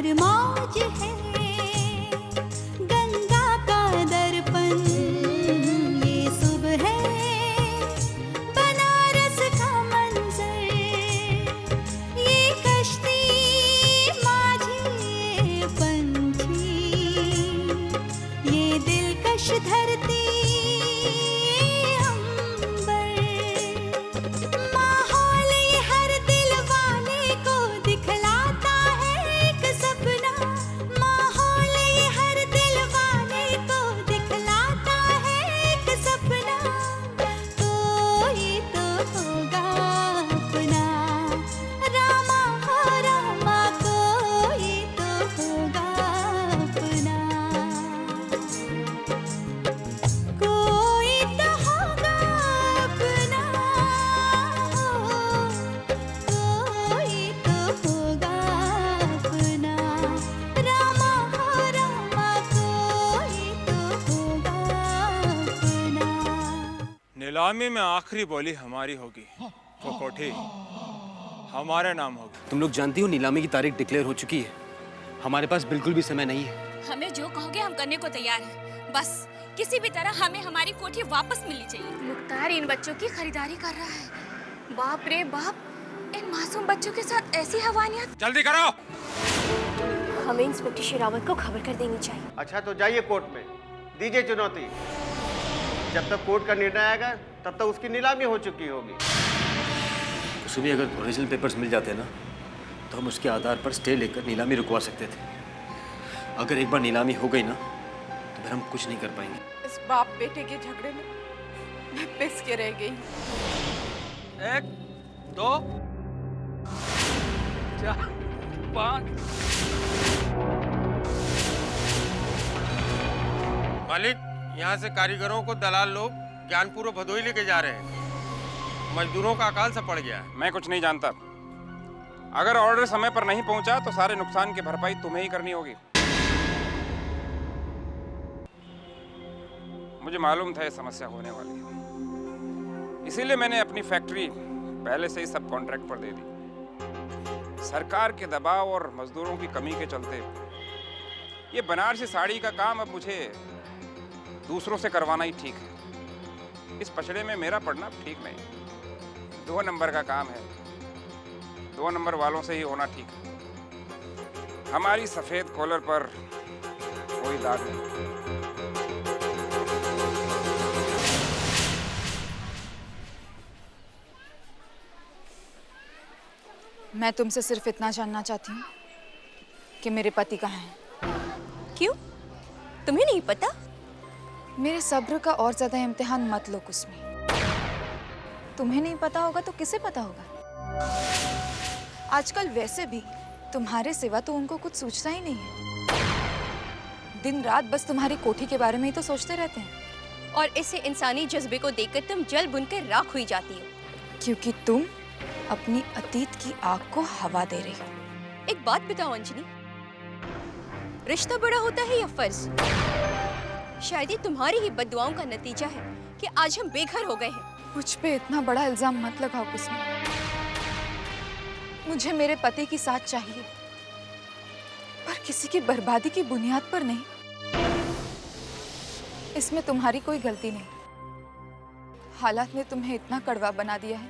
पर मौज है, गंगा का दर्पण ये सुबह है, बनारस का मंजर ये कश्ती माझी ये पंछी, ये दिलकश धरती नीलामी में आखिरी बोली हमारी होगी, वो कोठी हमारे नाम होगी। तुम लोग जानती हो नीलामी की तारीख डिक्लेयर हो चुकी है। हमारे पास बिल्कुल भी समय नहीं है। हमें जो कहोगे हम करने को तैयार हैं। बस किसी भी तरह हमें हमारी कोठी वापस मिलनी चाहिए। मुख्तार इन बच्चों की खरीदारी कर रहा है। बाप रे बाप, इन मासूम बच्चों के साथ ऐसी हवानियत। जल्दी करो। हमें इंस्पेक्टर शेरावत को खबर कर देनी चाहिए। अच्छा तो जाइए कोर्ट में, दीजिए चुनौती। जब तक कोर्ट का निर्णय आएगा तब तक उसकी नीलामी हो चुकी होगी। उसे भी अगर ओरिजिनल पेपर्स मिल जाते ना तो हम उसके आधार पर स्टे लेकर नीलामी रुकवा सकते थे। अगर एक बार नीलामी हो गई ना तो फिर हम कुछ नहीं कर पाएंगे। इस बाप बेटे के झगड़े में मैं पिस के रह गई। 1 2 4 5। मालिक, यहाँ से कारीगरों को दलाल लोग ज्ञानपुर भदोई लेके जा रहे हैं। मजदूरों का अकाल सा पड़ गया है। मैं कुछ नहीं जानता। अगर ऑर्डर समय पर नहीं पहुंचा तो सारे नुकसान की भरपाई तुम्हें ही करनी होगी। मुझे मालूम था ये समस्या होने वाली है, इसीलिए मैंने अपनी फैक्ट्री पहले से ही सब कॉन्ट्रैक्ट पर दे दी। सरकार के दबाव और मजदूरों की कमी के चलते ये बनारसी साड़ी का काम अब मुझे दूसरों से करवाना ही ठीक है। इस पछड़े में मेरा पड़ना ठीक नहीं। 2 नंबर का काम है, 2 नंबर वालों से ही होना ठीक है। हमारी सफेद कॉलर पर कोई दाग नहीं। मैं तुमसे सिर्फ इतना जानना चाहती हूँ कि मेरे पति कहाँ हैं। क्यों? तुम्हें नहीं पता? मेरे सब्र का और ज्यादा इम्तिहान मत लो कुसमी। तुम्हें नहीं पता होगा तो किसे पता होगा? आजकल वैसे भी तुम्हारे सिवा तो उनको कुछ सूझता ही नहीं है। दिन रात बस तुम्हारी कोठी के बारे में ही तो सोचते रहते हैं। और इसे इंसानी जज्बे को देखकर तुम जल बुनकर राख हुई जाती हो। क्योंकि तुम अपनी अतीत की आग को हवा दे रही हो। एक बात बताओ अंजलि, रिश्ता बड़ा होता है या फर्ज? शायद ये तुम्हारी ही बद्दुआओं का नतीजा है कि आज हम बेघर हो गए हैं। मुझ पे इतना बड़ा इल्जाम मत लगाओ कुसमी। मुझे मेरे पति की साथ चाहिए, पर किसी की बर्बादी की बुनियाद पर नहीं। इसमें तुम्हारी कोई गलती नहीं। हालात ने तुम्हें इतना कड़वा बना दिया है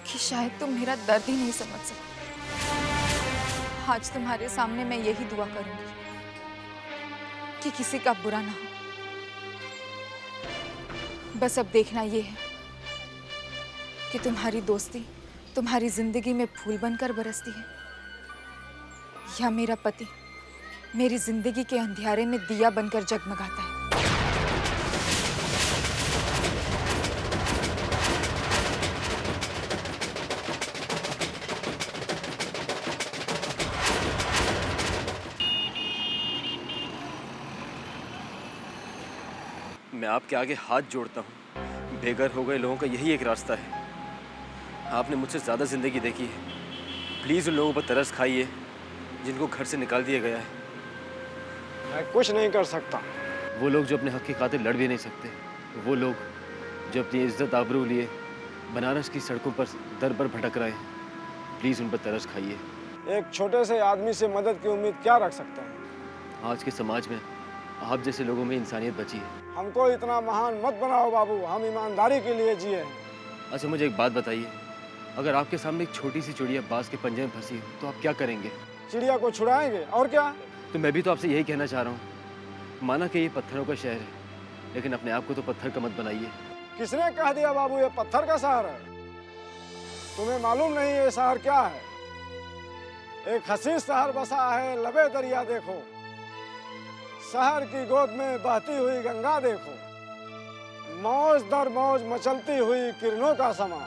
कि शायद तुम मेरा दर्द ही नहीं समझ सकते। आज तुम्हारे सामने मैं यही दुआ करूंगी कि किसी का बुरा ना हो। बस अब देखना ये है कि तुम्हारी दोस्ती तुम्हारी जिंदगी में फूल बनकर बरसती है या मेरा पति मेरी जिंदगी के अंधियारे में दिया बनकर जगमगाता है। मैं आपके आगे हाथ जोड़ता हूँ। बेघर हो गए लोगों का यही एक रास्ता है। आपने मुझसे ज़्यादा ज़िंदगी देखी है। प्लीज़ उन लोगों पर तरस खाइए जिनको घर से निकाल दिया गया है। मैं कुछ नहीं कर सकता। वो लोग जो अपने हक की खातिर लड़ भी नहीं सकते, वो लोग जो अपनी इज्जत आबरू लिए बनारस की सड़कों पर दर भटक रहे हैं, प्लीज़ उन पर तरस खाइए। एक छोटे से आदमी से मदद की उम्मीद क्या रख सकते हैं? आज के समाज में आप जैसे लोगों में इंसानियत बची है। हमको इतना महान मत बनाओ बाबू, हम ईमानदारी के लिए जिए हैं। अच्छा मुझे एक बात बताइए, अगर आपके सामने एक छोटी सी चिड़िया बांस के पंजे में फंसी हो तो आप क्या करेंगे? चिड़िया को छुड़ाएंगे और क्या। तो मैं भी तो आपसे यही कहना चाह रहा हूँ, माना कि ये पत्थरों का शहर है, लेकिन अपने आप को तो पत्थर का मत बनाइए। किसने कह दिया बाबू ये पत्थर का शहर है? तुम्हें मालूम नहीं ये शहर क्या है? एक हसीन शहर बसा है लबे दरिया देखो, शहर की गोद में बहती हुई गंगा देखो, मौज दर मौज मचलती हुई किरणों का समा,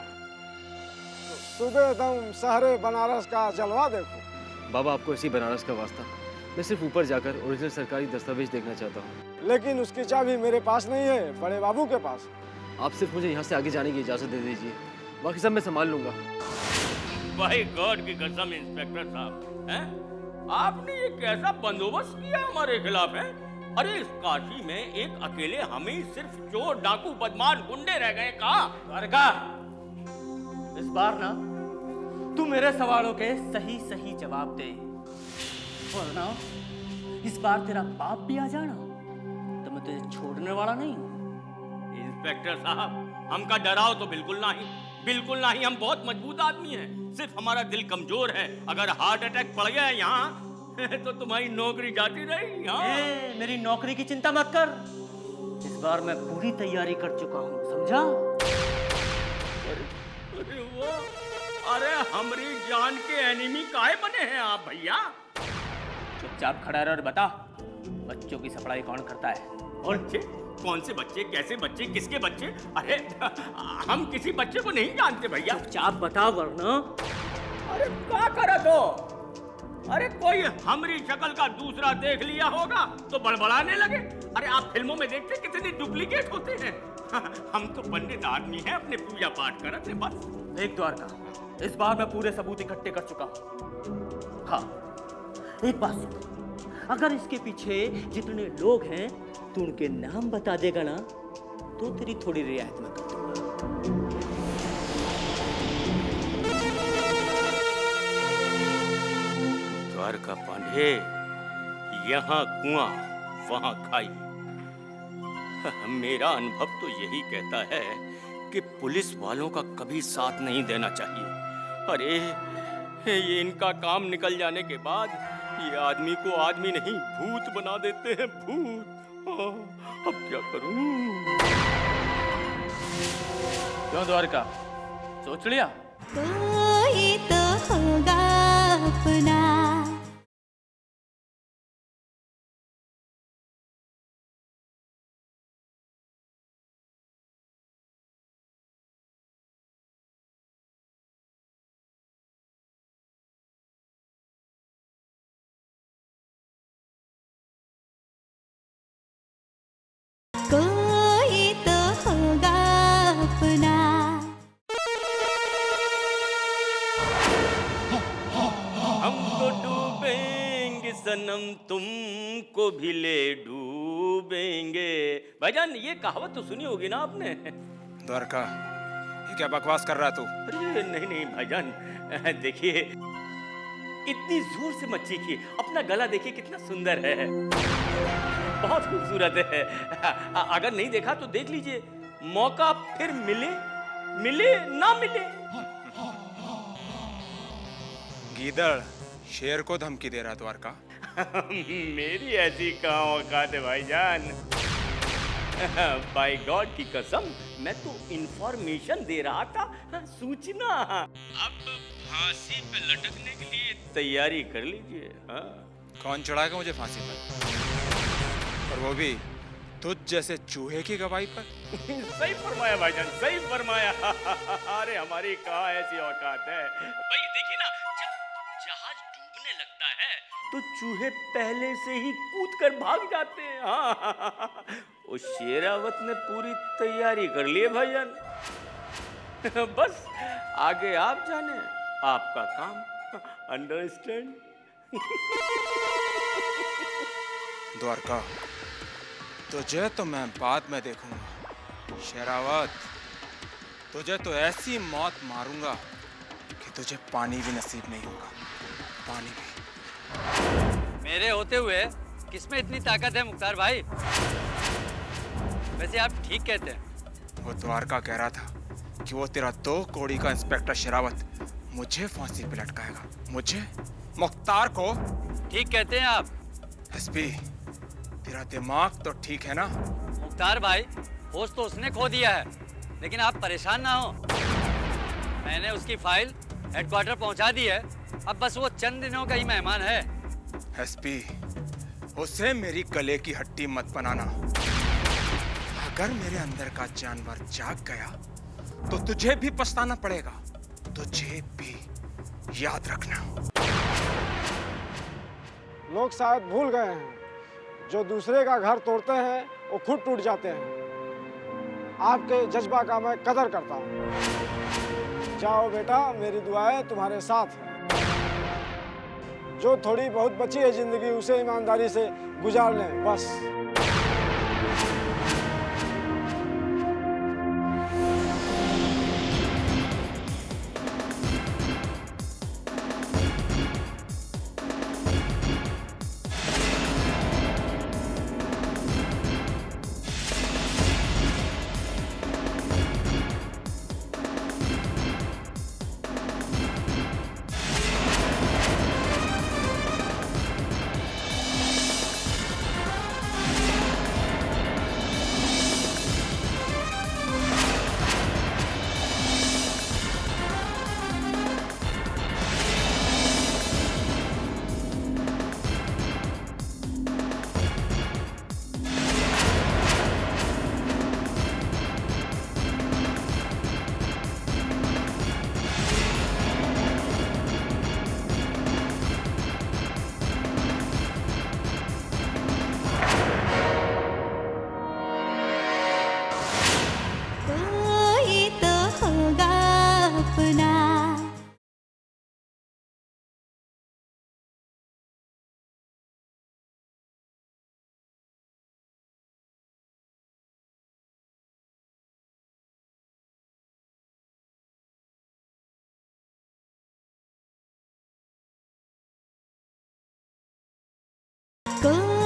सुबह दम शहरे बनारस का जलवा देखो। बाबा आपको इसी बनारस का वास्ता, मैं सिर्फ ऊपर जाकर ओरिजिनल सरकारी दस्तावेज देखना चाहता हूँ। लेकिन उसकी चाबी मेरे पास नहीं है, बड़े बाबू के पास। आप सिर्फ मुझे यहाँ से आगे जाने की इजाज़त दे दीजिए, बाकी सब मैं संभाल लूँगा। भाई गॉड की कसम इंस्पेक्टर साहब, हैं? आपने ये कैसा बंदोबस्त किया हमारे खिलाफ है? अरे इस काशी में एक अकेले हम ही सिर्फ चोर डाकू बदमाश गुंडे रह गए कहाँ? द्वारका, इस बार ना तू मेरे सवालों के सही सही जवाब दे, वरना इस बार तेरा बाप भी आ जाना तो मैं तुझे छोड़ने वाला नहीं हूँ। इंस्पेक्टर साहब, हमका डराओ तो बिल्कुल नहीं, बिल्कुल नहीं। हम बहुत मजबूत आदमी हैं, सिर्फ हमारा दिल कमजोर है। अगर हार्ट अटैक पड़ गया यहाँ तो तुम्हारी नौकरी जाती रहेगी। हाँ? मेरी नौकरी की चिंता मत कर, इस बार मैं पूरी तैयारी कर चुका हूँ, समझा? अरे वो, अरे हमारी जान के एनिमी काहे बने हैं आप भैया? चुपचाप खड़ा रह और बता, बच्चों की सप्लाई कौन करता है? कौन से बच्चे, कैसे बच्चे, किसके बच्चे? अरे हम किसी बच्चे को नहीं जानते भैया। चुपचाप बता वरना। अरे क्या करा तो? अरे कोई हमारी शक्ल का दूसरा देख लिया होगा तो बड़बड़ाने लगे। अरे आप फिल्मों में देखते कितने डुप्लीकेट होते हैं। हम तो पंडित आदमी हैं, अपने पूजा पाठ करते हैं बस। देख द्वारका, इस बार मैं पूरे सबूत इकट्ठे कर चुका हूँ। हाँ, एक बात सुन, अगर इसके पीछे जितने लोग हैं तू उनके नाम बता देगा ना तो तेरी थोड़ी रियायत में कर दूंगा। द्वारका पांडे, यहाँ कुआं वहां खाई। मेरा अनुभव तो यही कहता है कि पुलिस वालों का कभी साथ नहीं देना चाहिए। अरे ये इनका काम निकल जाने के बाद ये आदमी को आदमी नहीं भूत बना देते हैं, भूत। अब क्या करूं? क्यों द्वारका, सोच लिया? कोई तो होगा अपना। कोई तो होगा अपना। हम तो डूबेंगे सनम, तुमको भी ले डूबेंगे। भाईजान, ये कहावत तो सुनी होगी ना आपने? द्वारका, ये क्या बकवास कर रहा तू? अरे नहीं नहीं भाईजान, देखिए इतनी जोर से मत चीखिए, अपना गला देखिए कितना सुंदर है, बहुत खूबसूरत है। अगर नहीं देखा तो देख लीजिए, मौका फिर मिले मिले ना मिले। गीदड़ शेर को धमकी दे रहा द्वारका। मेरी ऐसी कहाँ औकात है भाईजान। बाय गॉड की कसम, मैं तो इंफॉर्मेशन दे रहा था, सूचना। अब फांसी पे लटकने के लिए तैयारी कर लीजिए। हाँ। कौन चढ़ाएगा मुझे फांसी पर, और वो भी तुझ जैसे चूहे की गवाही पर? सही फरमाया भाईजान, सही फरमाया। अरे हमारी कहाँ ऐसी औकात है भाई। देखिए ना, जब जहाज डूबने लगता है तो चूहे पहले से ही कूद कर भाग जाते हैं। हाँ, उस शेरावत ने पूरी तैयारी कर ली है भाईजान। बस आगे आप जाने, आपका काम। अंडरस्टैंड? द्वारका, तुझे तो मैं बाद में देखूंगा। शेरावत, तुझे तो ऐसी मौत मारूंगा कि तुझे पानी भी नसीब नहीं होगा। पानी भी। मेरे होते हुए किसमें इतनी ताकत है मुख्तार भाई? वैसे आप ठीक कहते हैं। वो द्वारका कह रहा था कि वो तेरा 2 कौड़ी का इंस्पेक्टर शरावत मुझे फांसी पे लटकाएगा। मुझे, मुख्तार को। ठीक कहते हैं आप। एसपी, तेरा दिमाग तो ठीक है ना? मुख्तार भाई, होश तो उसने खो दिया है, लेकिन आप परेशान ना हो। मैंने उसकी फाइल हेडक्वार्टर पहुंचा दी है। अब बस वो चंद दिनों का ही मेहमान है। एसपी, उसे मेरी गले की हड्डी मत बनाना। अगर मेरे अंदर का जानवर जाग गया तो तुझे भी पछताना पड़ेगा। तुझे भी, याद रखना। लोग शायद भूल गए हैं, जो दूसरे का घर तोड़ते हैं वो खुद टूट जाते हैं। आपके जज्बा का मैं कदर करता हूँ। जाओ बेटा, मेरी दुआएं तुम्हारे साथ हैं। जो थोड़ी बहुत बची है जिंदगी, उसे ईमानदारी से गुजार लें बस। कोई तो होगा अपना। कोई